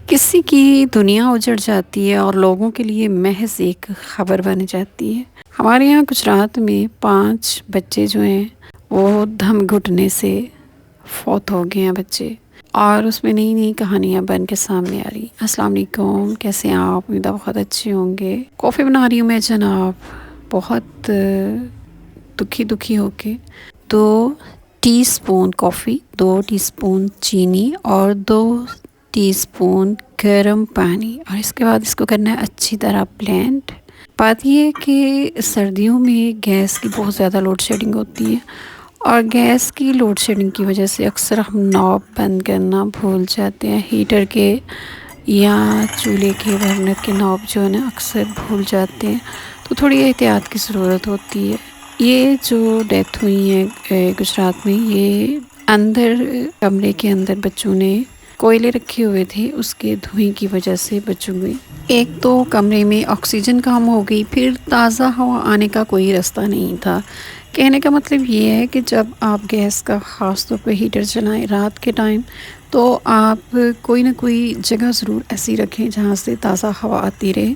किसी की दुनिया उजड़ जाती है और लोगों के लिए महज एक खबर बन जाती है। हमारे यहाँ गुजरात में 5 बच्चे जो हैं वो दम घुटने से फौत हो गए हैं बच्चे। और उसमें नई-नई कहानियाँ बन के सामने आ रही। अस्सलाम वालेकुम, कैसे हैं आप? उम्मीद है बहुत अच्छे होंगे। कॉफ़ी बना रही हूँ मैं जनाब, बहुत दुखी-दुखी होके। 2 टीस्पून कॉफ़ी, 2 टीस्पून चीनी और 2 टीस्पून गर्म पानी, और इसके बाद इसको करना है अच्छी तरह ब्लेंड। बात ये है कि सर्दियों में गैस की बहुत ज़्यादा लोड शेडिंग होती है, और गैस की लोड शेडिंग की वजह से अक्सर हम नॉब बंद करना भूल जाते हैं। हीटर के या चूल्हे के बर्नर के नॉब जो है ना अक्सर भूल जाते हैं, तो थोड़ी एहतियात की ज़रूरत होती है। ये जो डेथ हुई है गुजरात में, ये अंदर कमरे के अंदर बच्चों ने कोयले रखे हुए थे, उसके धुएं की वजह से बच्चों में एक तो कमरे में ऑक्सीजन कम हो गई, फिर ताज़ा हवा आने का कोई रास्ता नहीं था। कहने का मतलब ये है कि जब आप गैस का ख़ास तौर पे हीटर चलाएं रात के टाइम, तो आप कोई ना कोई जगह ज़रूर ऐसी रखें जहाँ से ताज़ा हवा आती रहे।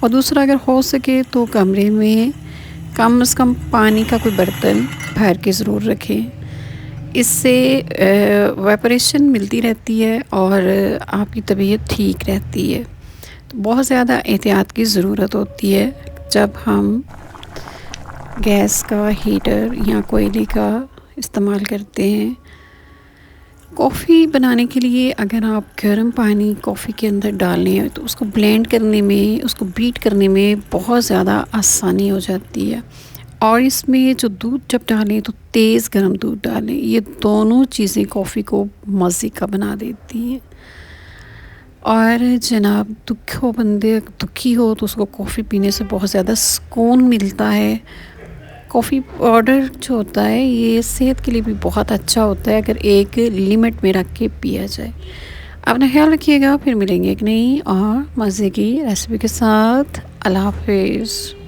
और दूसरा, अगर हो सके तो कमरे में कम से कम पानी का कोई बर्तन भर के ज़रूर रखें। इससे वेपरेशन मिलती रहती है और आपकी तबीयत ठीक रहती है। तो बहुत ज़्यादा एहतियात की ज़रूरत होती है जब हम गैस का हीटर या कोयले का इस्तेमाल करते हैं। कॉफ़ी बनाने के लिए अगर आप गर्म पानी कॉफ़ी के अंदर डालें तो उसको ब्लेंड करने में, उसको बीट करने में बहुत ज़्यादा आसानी हो जाती है। और इसमें जो दूध जब डालें तो तेज़ गर्म दूध डालें। ये दोनों चीज़ें कॉफ़ी को मज़े का बना देती हैं। और जनाब, दुखी हो तो उसको कॉफ़ी पीने से बहुत ज़्यादा सुकून मिलता है। कॉफ़ी पाउडर जो होता है ये सेहत के लिए भी बहुत अच्छा होता है, अगर एक लिमिट में रख के पिया जाए। अपना ख्याल रखिएगा, फिर मिलेंगे एक नई और मज़े की रेसिपी के साथ। अल्लाह हाफ़िज़।